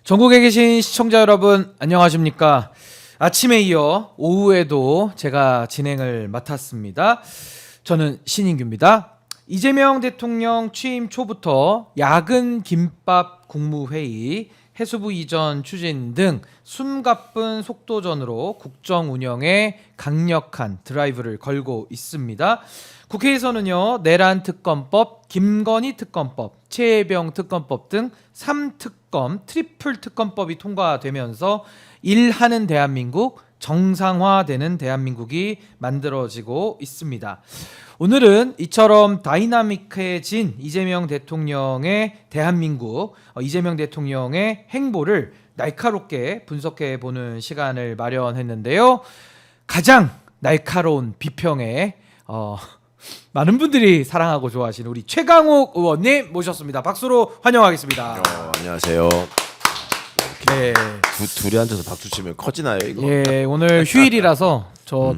전국에 계신 시청자 여러분 안녕하십니까. 아침에 이어 오후에도 제가 진행을 맡았습니다. 저는 신인규입니다. 이재명 대통령 취임 초부터 야근 김밥 국무회의, 해수부 이전 추진 등 숨가쁜 속도전으로 국정 운영에 강력한 드라이브를 걸고 있습니다. 국회에서는요, 내란 특검법, 김건희 특검법, 최혜병 특검법 등 3특검, 트리플 특검법이 통과되면서 일하는 대한민국, 정상화되는 대한민국이 만들어지고 있습니다. 오늘은 이처럼 다이나믹해진 이재명 대통령의 대한민국, 이재명 대통령의 행보를 날카롭게 분석해 보는 시간을 마련했는데요. 가장 날카로운 비평에 많은 분들이 사랑하고 좋아하시는 우리 최강욱 의원님 모셨습니다. 박수로 환영하겠습니다. 안녕하세요. 네. 둘이 앉아서 박수 치면 커지나요 이거? 예, 오늘 휴일이라서 저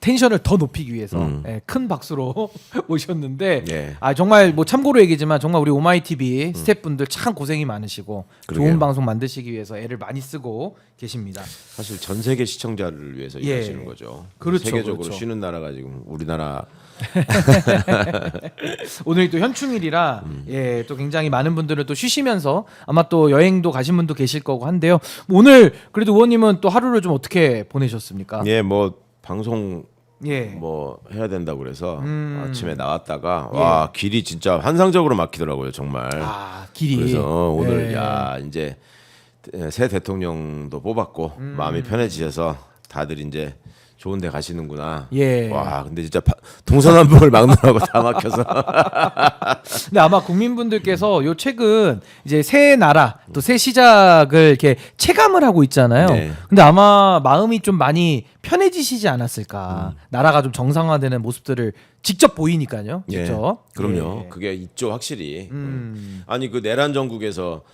텐션을 더 높이기 위해서 큰 박수로 모셨는데, 예. 정말 뭐 참고로 얘기지만 정말 우리 오마이 TV 스태프분들 참 고생이 많으시고 그러게요. 좋은 방송 만드시기 위해서 애를 많이 쓰고 계십니다. 사실 전 세계 시청자를 위해서 예. 일하시는 거죠. 그렇죠, 세계적으로 그렇죠. 쉬는 나라가 지금 우리나라. 오늘이 또 현충일이라 예, 또 굉장히 많은 분들은 또 쉬시면서 아마 또 여행도 가신 분도 계실 거고 한데요. 오늘 그래도 의원님은 또 하루를 좀 어떻게 보내셨습니까? 예, 뭐 방송 예. 뭐 해야 된다고 그래서 아침에 나왔다가 예. 와 길이 진짜 환상적으로 막히더라고요 정말. 길이. 그래서 오늘 예. 야 이제 새 대통령도 뽑았고 마음이 편해지셔서 다들 이제 좋은 데 가시는구나. 예. 와 근데 진짜 동서남북을 막느라고 다 막혀서. 근데 아마 국민분들께서 요 최근 이제 새 나라 또 새 시작을 이렇게 체감을 하고 있잖아요. 네. 근데 아마 마음이 좀 많이 편해지시지 않았을까. 나라가 좀 정상화되는 모습들을 직접 보이니까요. 예, 직접. 그럼요. 예. 그게 있죠, 확실히. 아니 그 내란 전국에서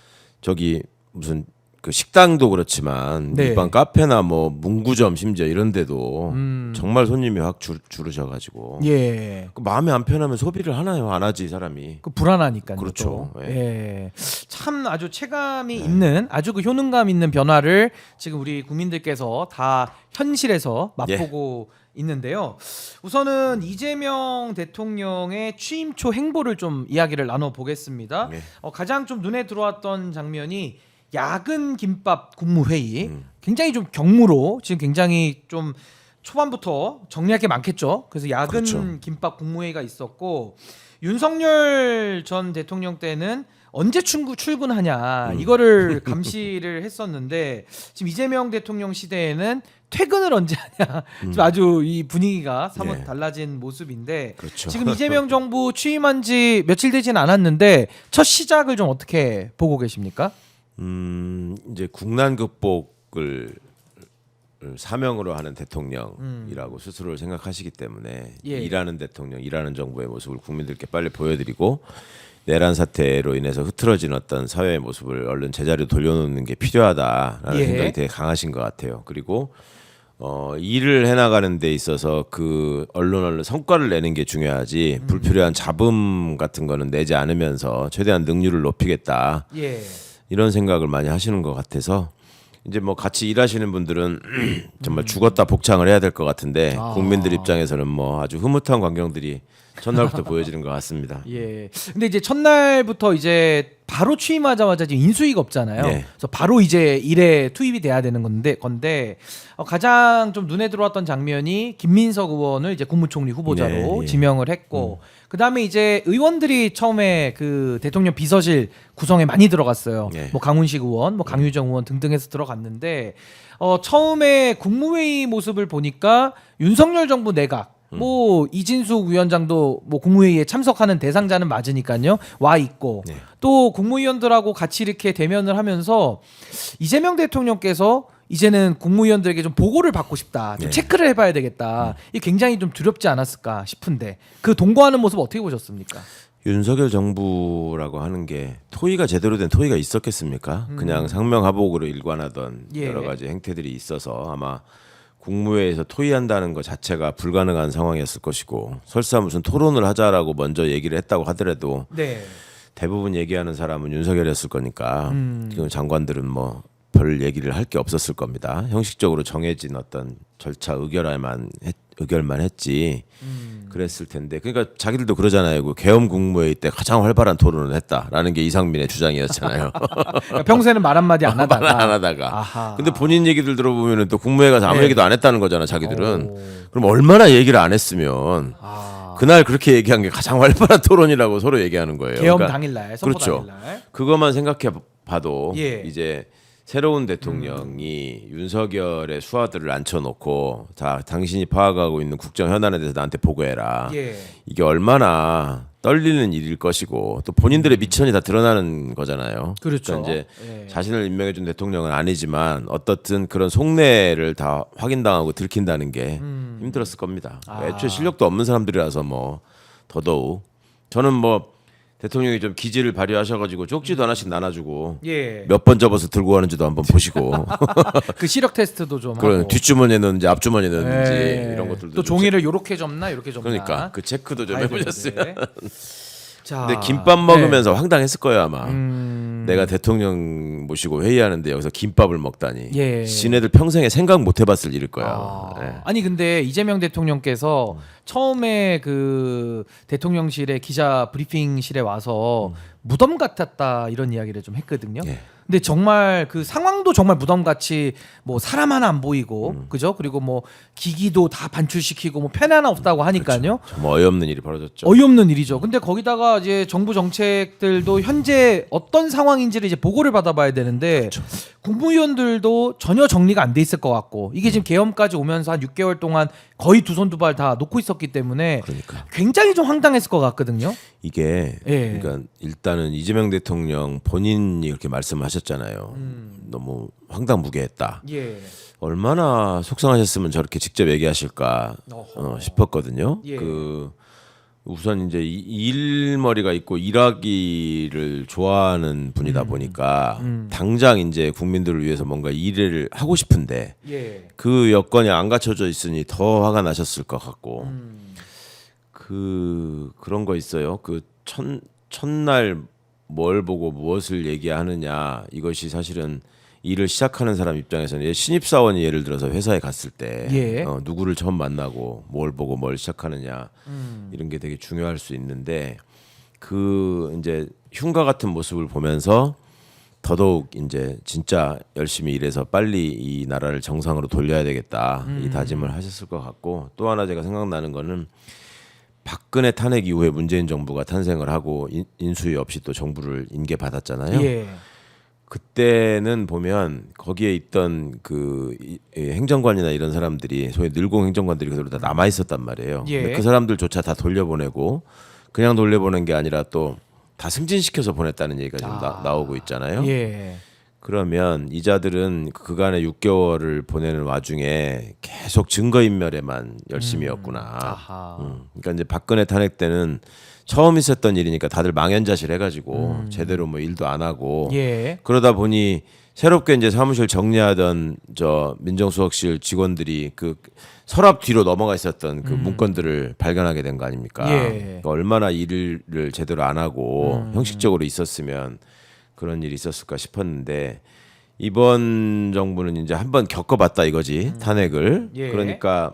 저기 무슨 그 식당도 그렇지만 네. 일반 카페나 뭐 문구점 심지어 이런 데도 정말 손님이 확 줄으셔가지고 예. 그 마음이 안 편하면 소비를 하나요? 안 하지 사람이. 그 불안하니까요. 그렇죠. 또. 예. 예. 참 아주 체감이 있는 아주 그 효능감 있는 변화를 지금 우리 국민들께서 다 현실에서 맛보고 있는데요. 우선은 이재명 대통령의 취임 초 행보를 좀 이야기를 나눠 보겠습니다. 네. 가장 좀 눈에 들어왔던 장면이 야근 김밥 국무회의. 굉장히 좀 경무로 지금 굉장히 좀 초반부터 정리할 게 많겠죠. 그래서 야근 그렇죠. 김밥 국무회의가 있었고, 윤석열 전 대통령 때는 언제 출근하냐 이거를 감시를 했었는데, 지금 이재명 대통령 시대에는 퇴근을 언제 하냐. 좀 아주 이 분위기가 사뭇 예. 달라진 모습인데, 그렇죠. 지금 이재명 정부 취임한 지 며칠 되진 않았는데 첫 시작을 좀 어떻게 보고 계십니까? 이제 국난 극복을 사명으로 하는 대통령이라고 스스로를 생각하시기 때문에 예. 일하는 대통령, 일하는 정부의 모습을 국민들께 빨리 보여드리고 내란 사태로 인해서 흐트러진 어떤 사회의 모습을 얼른 제자리로 돌려놓는 게 필요하다라는 예. 생각이 되게 강하신 것 같아요. 그리고 일을 해나가는 데 있어서 그 얼른 성과를 내는 게 중요하지 불필요한 잡음 같은 거는 내지 않으면서 최대한 능률을 높이겠다. 예. 이런 생각을 많이 하시는 것 같아서 이제 뭐 같이 일하시는 분들은 정말 죽었다 복창을 해야 될 것 같은데 국민들 입장에서는 뭐 아주 흐뭇한 광경들이 첫날부터 보여지는 것 같습니다. 예. 근데 이제 첫날부터 이제 바로 취임하자마자 지금 인수위가 없잖아요. 네. 그래서 바로 이제 일에 투입이 돼야 되는 건데 가장 좀 눈에 들어왔던 장면이 김민석 의원을 이제 국무총리 후보자로 네, 예. 지명을 했고, 그다음에 이제 의원들이 처음에 그 대통령 비서실 구성에 많이 들어갔어요. 네. 뭐 강훈식 의원, 뭐 강유정 의원 등등해서 들어갔는데 처음에 국무회의 모습을 보니까 윤석열 정부 내각, 뭐 이진숙 위원장도 뭐 국무회의에 참석하는 대상자는 맞으니까요, 와 있고, 네. 또 국무위원들하고 같이 이렇게 대면을 하면서 이재명 대통령께서 이제는 국무위원들에게 좀 보고를 받고 싶다, 좀 네. 체크를 해봐야 되겠다, 이게 굉장히 좀 두렵지 않았을까 싶은데 그 동거하는 모습 어떻게 보셨습니까? 윤석열 정부라고 하는 게 토의가 제대로 된 토의가 있었겠습니까? 그냥 상명하복으로 일관하던 예. 여러 가지 행태들이 있어서 아마 국무회의에서 토의한다는 것 자체가 불가능한 상황이었을 것이고, 설사 무슨 토론을 하자라고 먼저 얘기를 했다고 하더라도 네. 대부분 얘기하는 사람은 윤석열이었을 거니까 지금 장관들은 뭐 별 얘기를 할 게 없었을 겁니다. 형식적으로 정해진 어떤 절차 의결만 했지. 그랬을 텐데, 그러니까 자기들도 그러잖아요. 그 계엄 국무회의 때 가장 활발한 토론을 했다라는 게 이상민의 주장이었잖아요. 그러니까 평소에는 말 한마디 안 하다가. 안 하다가. 아하. 근데 본인 얘기들 들어보면은 또 국무회의 가서 아무 네. 얘기도 안 했다는 거잖아, 자기들은. 오. 그럼 얼마나 얘기를 안 했으면 그날 그렇게 얘기한 게 가장 활발한 토론이라고 서로 얘기하는 거예요. 계엄 그러니까 당일날, 선포 그렇죠. 당일날. 그것만 생각해 봐도 예. 이제 새로운 대통령이 윤석열의 수하들을 앉혀놓고 자 당신이 파악하고 있는 국정 현안에 대해서 나한테 보고해라. 예. 이게 얼마나 떨리는 일일 것이고 또 본인들의 미천이 다 드러나는 거잖아요. 그렇죠. 그러니까 이제 예. 자신을 임명해준 대통령은 아니지만 어떻든 그런 속내를 다 확인당하고 들킨다는 게 힘들었을 겁니다. 애초에 실력도 없는 사람들이라서 뭐 더더욱 저는 뭐 대통령이 좀 기지를 발휘하셔가지고 쪽지도 하나씩 나눠주고 예. 몇 번 접어서 들고 가는지도 한번 보시고 그 시력 테스트도 좀 그런 하고. 뒷주머니에 넣는지 앞주머니에 넣는지 예. 이런 것들도 또 좀 종이를 요렇게 접나 요렇게 접나. 그러니까 그 체크도 좀 봐야 해보셨어요. 되는데. 자, 근데 김밥 먹으면서 황당했을 거예요 아마. 네. 내가 대통령 모시고 회의하는데 여기서 김밥을 먹다니. 예. 지네들 평생에 생각 못 해봤을 일일 거야. 아. 예. 아니 근데 이재명 대통령께서 처음에 그 대통령실의 기자 브리핑실에 와서 무덤 같았다 이런 이야기를 좀 했거든요. 예. 근데 정말 그 상황도 정말 무덤같이 뭐 사람 하나 안 보이고 그죠? 그리고 뭐 기기도 다 반출시키고 뭐 펜 하나 없다고 하니까요. 정말 어이없는 일이 벌어졌죠. 어이없는 일이죠. 근데 거기다가 이제 정부 정책들도 현재 어떤 상황인지를 이제 보고를 받아봐야 되는데 그렇죠. 국무위원들도 전혀 정리가 안 돼 있을 것 같고 이게 지금 계엄까지 오면서 한 6개월 동안 거의 두 손 두 발 다 놓고 있었기 때문에 그러니까. 굉장히 좀 황당했을 것 같거든요. 이게 예. 그러니까 일단은 이재명 대통령 본인이 그렇게 말씀하셨잖아요. 너무 황당무계했다. 예. 얼마나 속상하셨으면 저렇게 직접 얘기하실까 어허. 싶었거든요. 예. 그 우선 이제 일머리가 있고 일하기를 좋아하는 분이다 보니까 당장 이제 국민들을 위해서 뭔가 일을 하고 싶은데 예. 그 여건이 안 갖춰져 있으니 더 화가 나셨을 것 같고 그런 거 있어요. 그 첫날 뭘 보고 무엇을 얘기하느냐 이것이 사실은 일을 시작하는 사람 입장에서는 신입사원이 예를 들어서 회사에 갔을 때 예. 누구를 처음 만나고 뭘 보고 뭘 시작하느냐 이런 게 되게 중요할 수 있는데 그 이제 흉가 같은 모습을 보면서 더더욱 이제 진짜 열심히 일해서 빨리 이 나라를 정상으로 돌려야 되겠다 이 다짐을 하셨을 것 같고 또 하나 제가 생각나는 거는 박근혜 탄핵 이후에 문재인 정부가 탄생을 하고 인수위 없이 또 정부를 인계받았잖아요. 예. 그때는 보면 거기에 있던 그 행정관이나 이런 사람들이 소위 늘공 행정관들이 그대로 다 남아 있었단 말이에요. 예. 근데 그 사람들조차 다 돌려보내고 그냥 돌려보낸 게 아니라 또 다 승진시켜서 보냈다는 얘기가 지금 나오고 있잖아요. 예. 그러면 이자들은 그간의 6개월을 보내는 와중에 계속 증거인멸에만 열심이었구나. 아하. 그러니까 이제 박근혜 탄핵 때는 처음 있었던 일이니까 다들 망연자실 해가지고 제대로 뭐 일도 안 하고 예. 그러다 보니 새롭게 이제 사무실 정리하던 저 민정수석실 직원들이 그 서랍 뒤로 넘어가 있었던 그 문건들을 발견하게 된 거 아닙니까? 예. 그러니까 얼마나 일을 제대로 안 하고 형식적으로 있었으면 그런 일이 있었을까 싶었는데 이번 정부는 이제 한번 겪어봤다 이거지 탄핵을. 예. 그러니까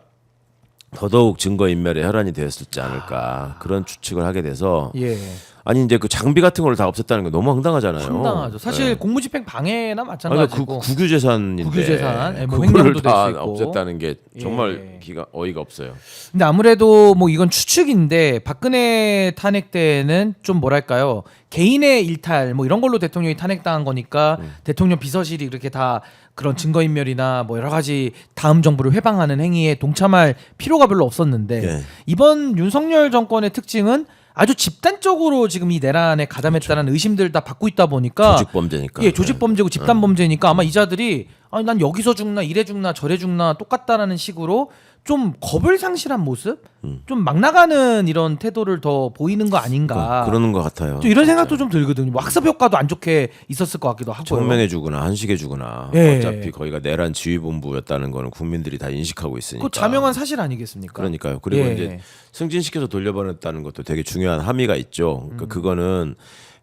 더더욱 증거인멸의 혈안이 되었을지 않을까 그런 추측을 하게 돼서 예. 아니 이제 그 장비 같은 걸 다 없앴다는 거 너무 황당하잖아요. 황당하죠. 사실 네. 공무집행 방해나 아니, 마찬가지고. 국유재산인데 국유재산, 뭐 그거를 횡령도 다 될 수 있고. 없앴다는 게 정말 예. 기가 어이가 없어요. 근데 아무래도 뭐 이건 추측인데 박근혜 탄핵 때는 좀 뭐랄까요 개인의 일탈 뭐 이런 걸로 대통령이 탄핵당한 거니까 대통령 비서실이 그렇게 다 그런 증거인멸이나 뭐 여러 가지 다음 정부를 회방하는 행위에 동참할 필요가 별로 없었는데 예. 이번 윤석열 정권의 특징은 아주 집단적으로 지금 이 내란에 가담했다는 의심들 다 받고 있다 보니까 조직 범죄니까. 예, 조직 범죄고 집단 범죄니까 아마 이자들이 아니 난 여기서 죽나 이래 죽나 저래 죽나 똑같다라는 식으로 좀 겁을 상실한 모습, 좀 막 나가는 이런 태도를 더 보이는 거 아닌가. 그러는 것 같아요. 또 이런 생각도 좀 들거든요. 뭐 학습 효과도 안 좋게 있었을 것 같기도 하고요. 청명해주거나 한식해주거나 예. 어차피 거기가 내란 지휘본부였다는 거는 국민들이 다 인식하고 있으니까. 그 자명한 사실 아니겠습니까? 그러니까요. 그리고 예. 이제 승진시켜서 돌려보냈다는 것도 되게 중요한 함의가 있죠. 그러니까 그거는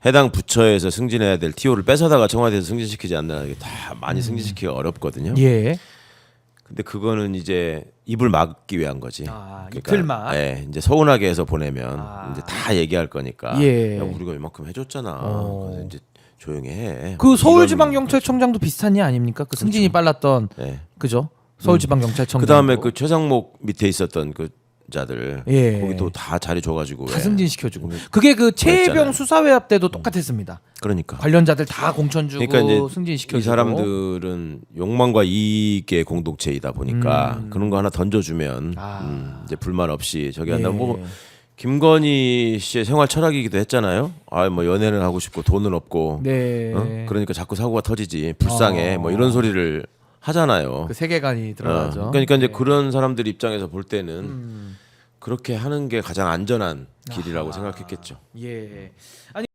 해당 부처에서 승진해야 될 TO를 뺏어다가 청와대에서 승진시키지 않는 게 다 많이 승진시키기가 어렵거든요. 예. 근데 그거는 이제 입을 막기 위한 거지. 이틀만. 예, 이제 서운하게 해서 보내면 이제 다 얘기할 거니까. 예. 야, 우리가 이만큼 해줬잖아. 그래서 이제 조용히 해. 그 서울지방경찰청장도 비슷한 일 아닙니까? 그 승진이 빨랐던 네. 그죠? 서울지방경찰청장. 그 다음에 그 최상목 밑에 있었던 그 자들 예. 거기도 다 자리 줘가지고 다 왜. 승진시켜주고 그게 그 최혜병 그랬잖아요. 수사회합 때도 똑같았습니다. 그러니까. 관련자들 다 공천 주고 그러니까 이제 승진시켜주고 이 사람들은 욕망과 이익의 공동체이다 보니까 그런 거 하나 던져주면 이제 불만 없이 저기 한다. 예. 뭐 김건희 씨의 생활 철학이기도 했잖아요. 아 뭐 연애는 하고 싶고 돈은 없고, 네. 그러니까 자꾸 사고가 터지지 불쌍해. 뭐 이런 소리를 하잖아요. 그 세계관이 들어가죠. 그러니까 이제 그런 사람들 입장에서 볼 때는 그렇게 하는 게 가장 안전한 길이라고 생각했겠죠. 예.